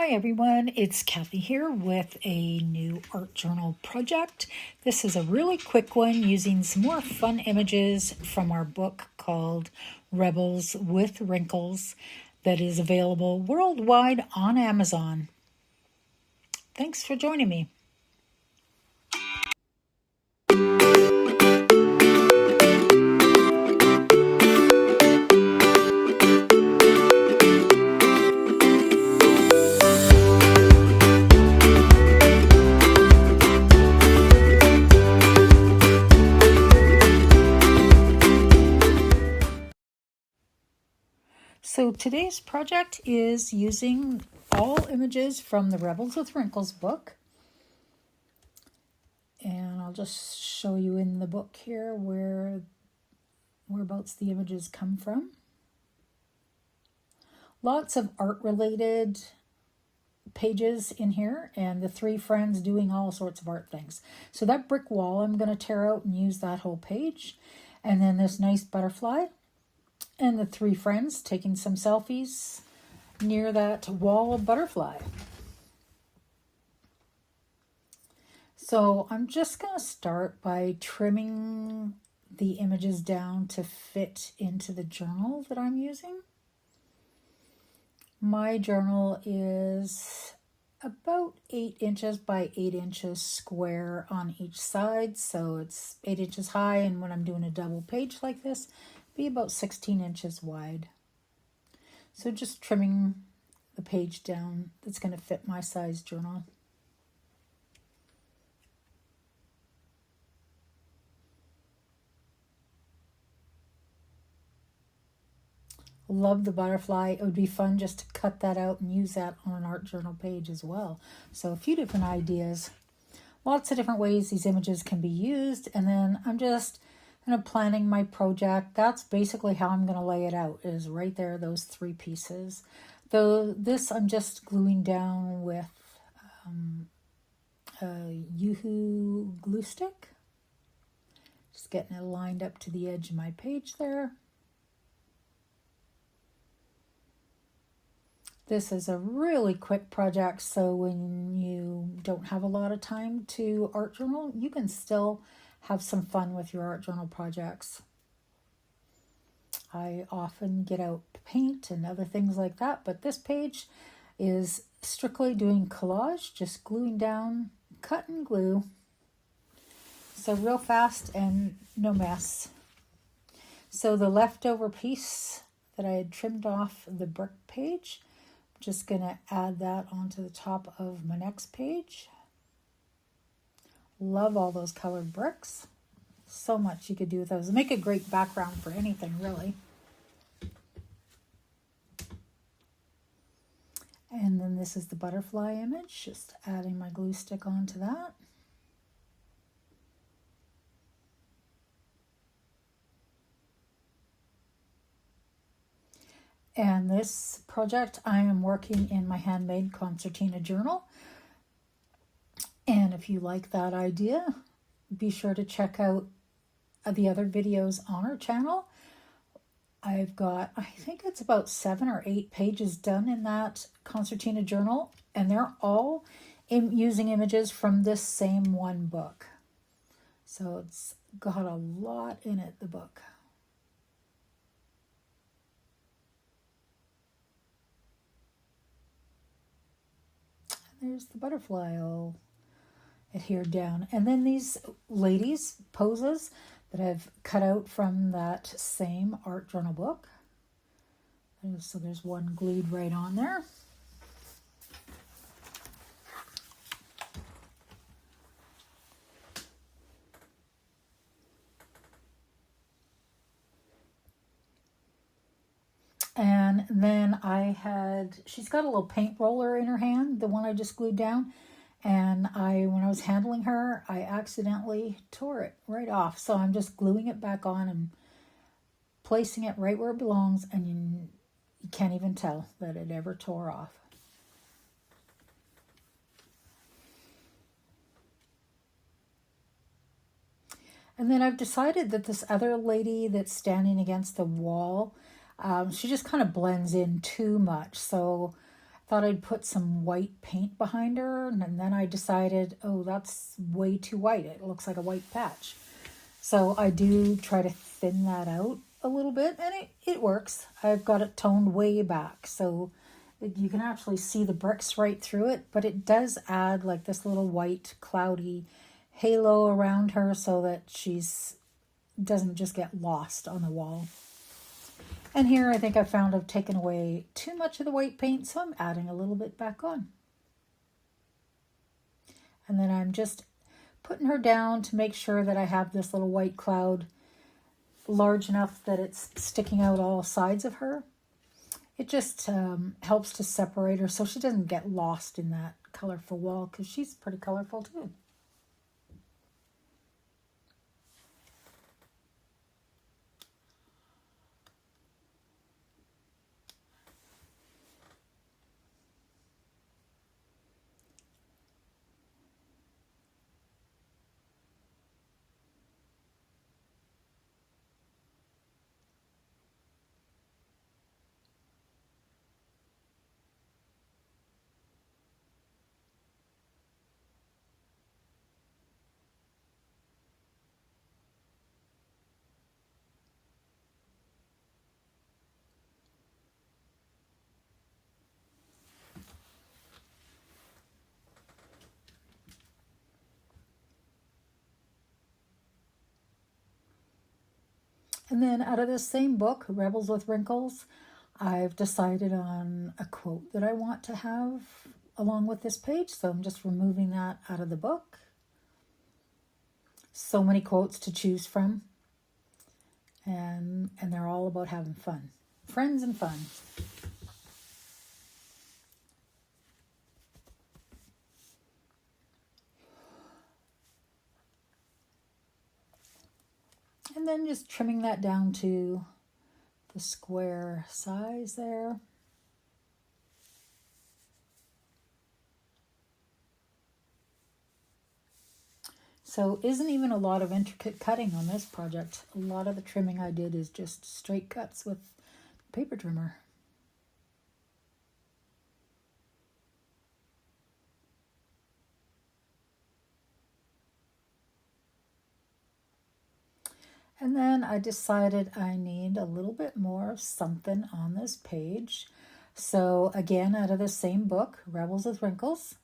Hi everyone, it's Kathy here with a new art journal project. This is a really quick one using some more fun images from our book called Rebels with Wrinkles that is available worldwide on Amazon. Thanks for joining me. So today's project is using all images from the Rebels with Wrinkles book. And I'll just show you in the book here whereabouts the images come from. Lots of art-related pages in here, and the three friends doing all sorts of art things. So that brick wall I'm going to tear out and use that whole page. And then this nice butterfly. And the three friends taking some selfies near that wall of butterfly. So I'm just going to start by trimming the images down to fit into the journal that I'm using. My journal is about 8 inches by 8 inches square on each side. So it's 8 inches high, and when I'm doing a double page like this, be about 16 inches wide. So just trimming the page down that's going to fit my size journal. Love the butterfly. It would be fun just to cut that out and use that on an art journal page as well. So a few different ideas. Lots of different ways these images can be used. And then I'm just planning my project. That's basically how I'm going to lay it out, is right there, those three pieces. Though this I'm just gluing down with a Yoo-hoo glue stick. Just getting it lined up to the edge of my page there. This is a really quick project, so when you don't have a lot of time to art journal, you can still have some fun with your art journal projects. I often get out paint and other things like that, but this page is strictly doing collage, just gluing down, cut and glue. So real fast and no mess. So the leftover piece that I had trimmed off the brick page, I'm just going to add that onto the top of my next page. Love all those colored bricks. So much you could do with those. Make a great background for anything, really. And then this is the butterfly image. Just adding my glue stick onto that. And this project I am working in my handmade Concertina journal. And if you like that idea, be sure to check out the other videos on our channel. I've got, I think it's about 7 or 8 pages done in that Concertina journal, and they're all using images from this same one book. So it's got a lot in it, the book. There's the butterfly all adhered down. And then these ladies' poses that I've cut out from that same art journal book. So there's one glued right on there. And then she's got a little paint roller in her hand, the one I just glued down. And when I was handling her, I accidentally tore it right off. So I'm just gluing it back on and placing it right where it belongs. And you can't even tell that it ever tore off. And then I've decided that this other lady that's standing against the wall, she just kind of blends in too much. So Thought I'd put some white paint behind her, and then I decided, oh, that's way too white. It looks like a white patch. So I do try to thin that out a little bit, and it works. I've got it toned way back, so you can actually see the bricks right through it, but it does add like this little white cloudy halo around her so that she's doesn't just get lost on the wall. And here I think I found I've taken away too much of the white paint, so I'm adding a little bit back on. And then I'm just putting her down to make sure that I have this little white cloud large enough that it's sticking out all sides of her. It just helps to separate her so she doesn't get lost in that colorful wall, because she's pretty colorful too. And then out of this same book, Rebels with Wrinkles, I've decided on a quote that I want to have along with this page. So I'm just removing that out of the book. So many quotes to choose from. And they're all about having fun. Friends and fun. And then just trimming that down to the square size there. So isn't even a lot of intricate cutting on this project. A lot of the trimming I did is just straight cuts with paper trimmer. And then I decided I need a little bit more of something on this page. So again, out of the same book, Rebels with Wrinkles,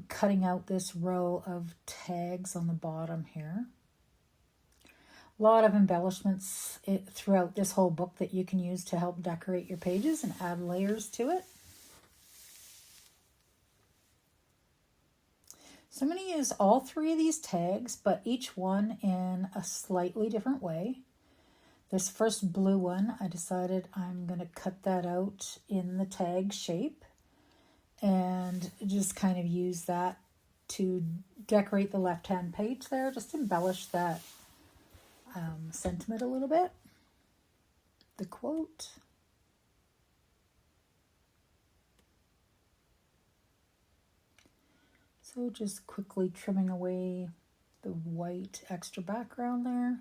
cutting out this row of tags on the bottom here. A lot of embellishments throughout this whole book that you can use to help decorate your pages and add layers to it. So I'm going to use all three of these tags, but each one in a slightly different way. This first blue one, I decided I'm going to cut that out in the tag shape and just kind of use that to decorate the left-hand page there, just embellish that sentiment a little bit, the quote. So just quickly trimming away the white extra background there.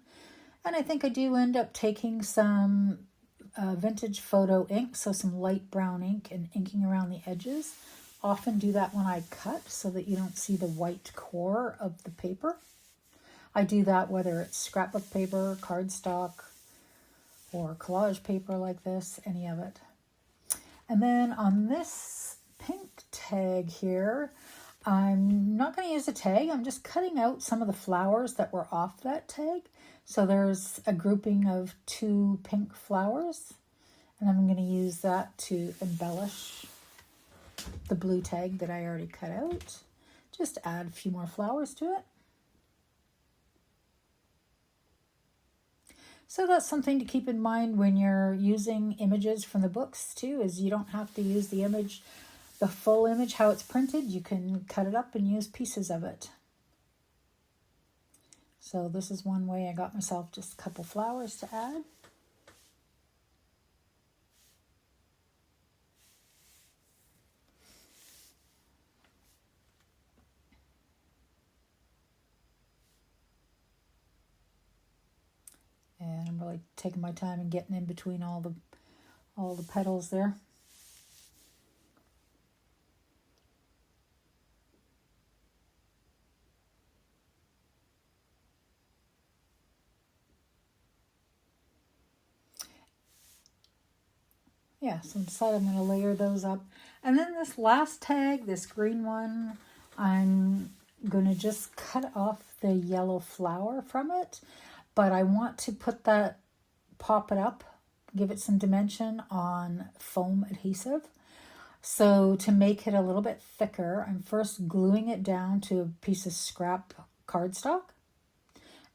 And I think I do end up taking some vintage photo ink, so some light brown ink, and inking around the edges. Often do that when I cut so that you don't see the white core of the paper. I do that whether it's scrapbook paper, cardstock, or collage paper like this, any of it. And then on this pink tag here, I'm not going to use a tag. I'm just cutting out some of the flowers that were off that tag. So there's a grouping of 2 pink flowers, and I'm going to use that to embellish the blue tag that I already cut out. Just add a few more flowers to it. So that's something to keep in mind when you're using images from the books too, is you don't have to use the image, the full image, how it's printed. You can cut it up and use pieces of it. So this is one way I got myself just a couple flowers to add. And I'm really taking my time and getting in between all the petals there. yeah, so I decided I'm going to layer those up. And then this last tag, this green one, I'm going to just cut off the yellow flower from it. But I want to put that, pop it up, give it some dimension on foam adhesive. So to make it a little bit thicker, I'm first gluing it down to a piece of scrap cardstock.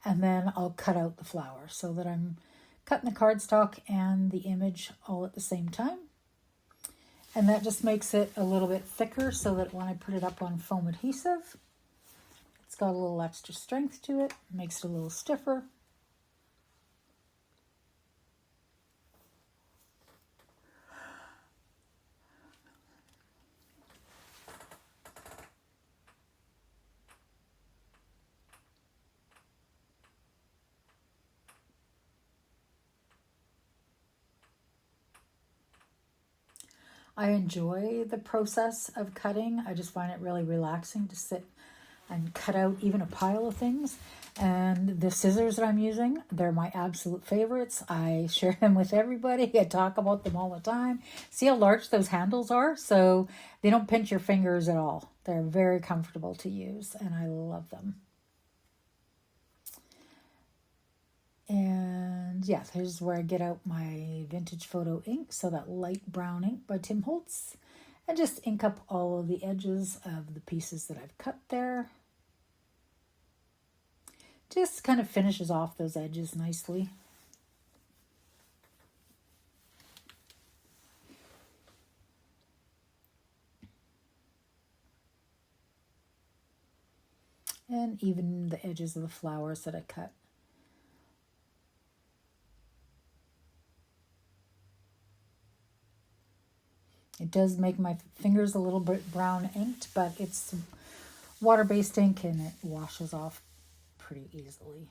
And then I'll cut out the flower so that I'm cutting the cardstock and the image all at the same time. And that just makes it a little bit thicker so that when I put it up on foam adhesive, it's got a little extra strength to it, makes it a little stiffer. I enjoy the process of cutting. I just find it really relaxing to sit and cut out even a pile of things. And the scissors that I'm using, they're my absolute favorites. I share them with everybody. I talk about them all the time. See how large those handles are? So they don't pinch your fingers at all. They're very comfortable to use, and I love them. And yeah, here's where I get out my vintage photo ink. So that light brown ink by Tim Holtz. And just ink up all of the edges of the pieces that I've cut there. Just kind of finishes off those edges nicely. And even the edges of the flowers that I cut. It does make my fingers a little bit brown inked, but it's water-based ink and it washes off pretty easily.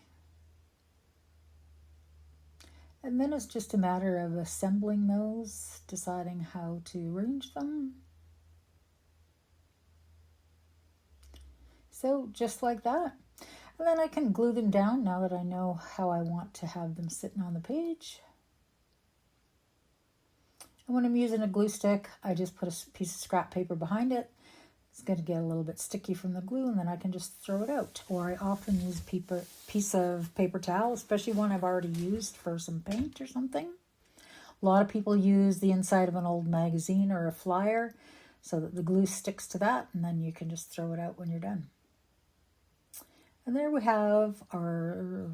And then it's just a matter of assembling those, deciding how to arrange them. So just like that. And then I can glue them down now that I know how I want to have them sitting on the page. And when I'm using a glue stick, I just put a piece of scrap paper behind it. It's going to get a little bit sticky from the glue, and then I can just throw it out. Or I often use a piece of paper towel, especially one I've already used for some paint or something. A lot of people use the inside of an old magazine or a flyer so that the glue sticks to that, and then you can just throw it out when you're done. And there we have our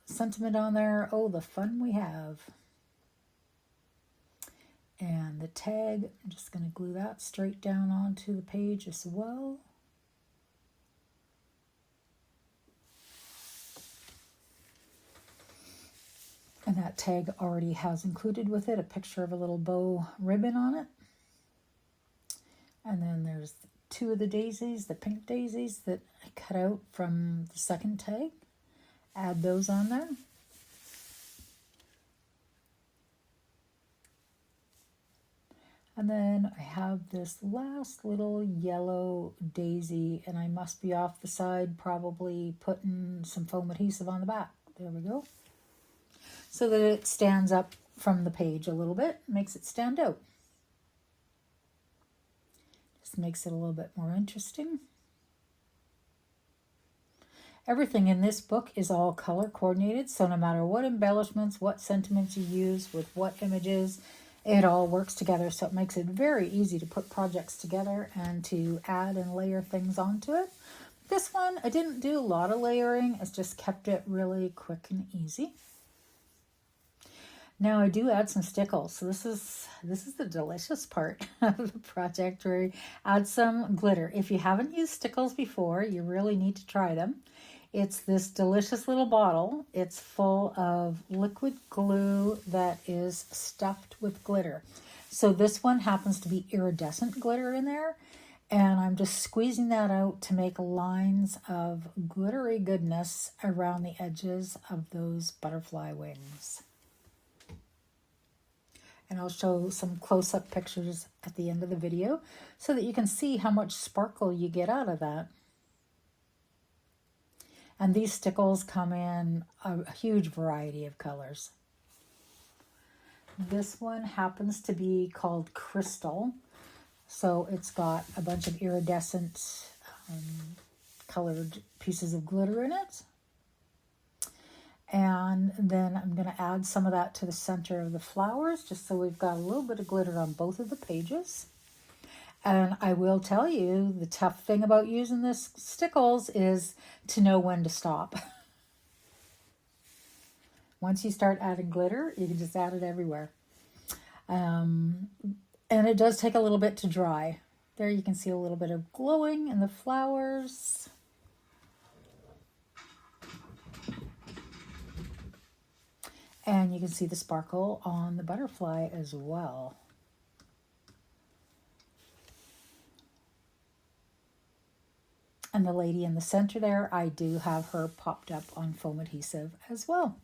sentiment on there. Oh, the fun we have. And the tag, I'm just going to glue that straight down onto the page as well. And that tag already has included with it a picture of a little bow ribbon on it. And then there's two of the daisies, the pink daisies that I cut out from the second tag. Add those on there. And then I have this last little yellow daisy, and I must be off the side probably putting some foam adhesive on the back. There we go. So that it stands up from the page a little bit, makes it stand out. Just makes it a little bit more interesting. Everything in this book is all color coordinated, so no matter what embellishments, what sentiments you use with what images, it all works together, so it makes it very easy to put projects together and to add and layer things onto it. This one, I didn't do a lot of layering. It's just kept it really quick and easy. Now I do add some stickles. So this is the delicious part of the project, where you add some glitter. If you haven't used stickles before, you really need to try them. It's this delicious little bottle. It's full of liquid glue that is stuffed with glitter. So this one happens to be iridescent glitter in there. And I'm just squeezing that out to make lines of glittery goodness around the edges of those butterfly wings. And I'll show some close-up pictures at the end of the video so that you can see how much sparkle you get out of that. And these stickles come in a huge variety of colors. This one happens to be called Crystal. So it's got a bunch of iridescent colored pieces of glitter in it. And then I'm going to add some of that to the center of the flowers, just so we've got a little bit of glitter on both of the pages. And I will tell you, the tough thing about using this stickles is to know when to stop. Once you start adding glitter, you can just add it everywhere. And it does take a little bit to dry. There you can see a little bit of glowing in the flowers. And you can see the sparkle on the butterfly as well. And the lady in the center there, I do have her popped up on foam adhesive as well.